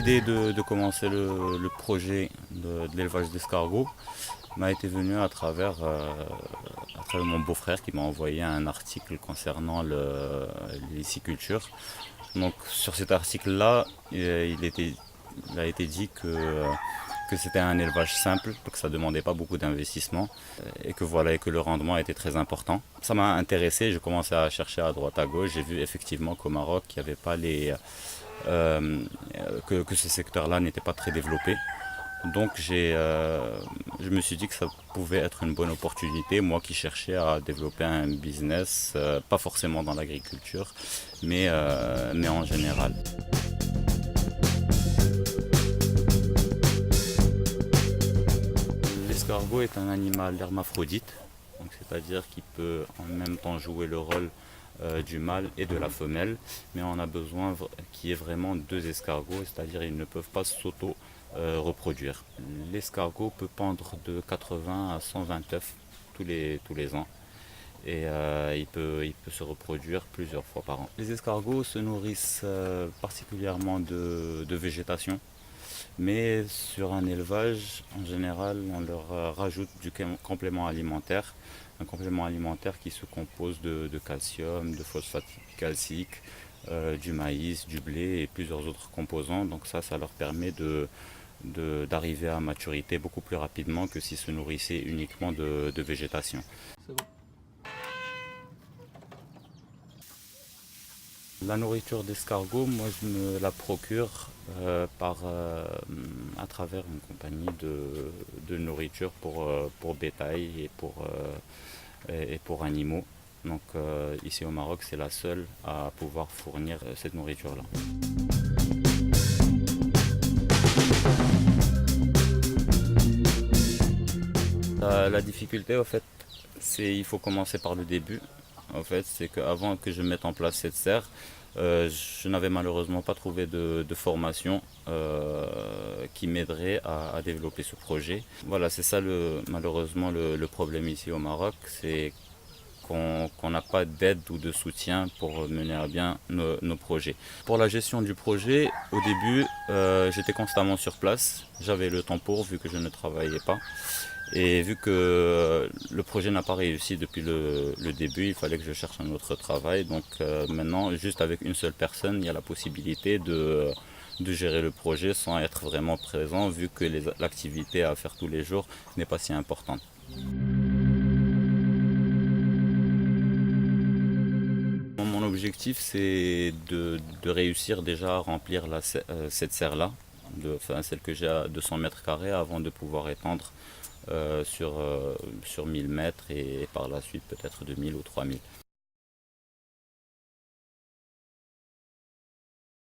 L'idée de commencer le projet de l'élevage d'escargots m'a été venue à travers mon beau-frère qui m'a envoyé un article concernant l'histiciculture. Donc sur cet article-là, il a été dit que c'était un élevage simple, que ça ne demandait pas beaucoup d'investissement et que voilà, et que le rendement était très important. Ça m'a intéressé, j'ai commencé à chercher à droite à gauche, j'ai vu effectivement qu'au Maroc, il n'y avait pas euh, que ce secteur-là n'était pas très développé. Donc je me suis dit que ça pouvait être une bonne opportunité, moi qui cherchais à développer un business, pas forcément dans l'agriculture, mais en général. L'escargot est un animal hermaphrodite, donc c'est-à-dire qu'il peut en même temps jouer le rôle du mâle et de la femelle, mais on a besoin qu'il y ait vraiment deux escargots, c'est-à-dire ils ne peuvent pas s'auto-reproduire. L'escargot peut pondre de 80 à 120 œufs tous les ans et il peut se reproduire plusieurs fois par an. Les escargots se nourrissent particulièrement de végétation, mais sur un élevage, en général, on leur rajoute du complément alimentaire, un complément alimentaire qui se compose de calcium, de phosphate calcique, du maïs, du blé et plusieurs autres composants. Donc ça leur permet d'arriver à maturité beaucoup plus rapidement que s'ils se nourrissaient uniquement de végétation. La nourriture d'escargot, moi je me la procure à travers une compagnie de nourriture pour bétail et pour animaux. Donc ici au Maroc, c'est la seule à pouvoir fournir cette nourriture-là. La difficulté, au fait, c'est il faut commencer par le début. En fait, c'est qu'avant que je mette en place cette serre, je n'avais malheureusement pas trouvé de formation qui m'aiderait à développer ce projet. Voilà, c'est ça malheureusement le problème ici au Maroc, c'est qu'on n'a pas d'aide ou de soutien pour mener à bien nos projets. Pour la gestion du projet, au début, j'étais constamment sur place. J'avais le temps pour, vu que je ne travaillais pas. Et vu que le projet n'a pas réussi depuis le début, il fallait que je cherche un autre travail. Donc maintenant, juste avec une seule personne, il y a la possibilité de gérer le projet sans être vraiment présent, vu que l'activité à faire tous les jours n'est pas si importante. Mon objectif, c'est de réussir déjà à remplir cette serre-là, enfin, celle que j'ai à 200 mètres carrés, avant de pouvoir étendre sur 1000 mètres et par la suite peut-être 2000 ou 3000.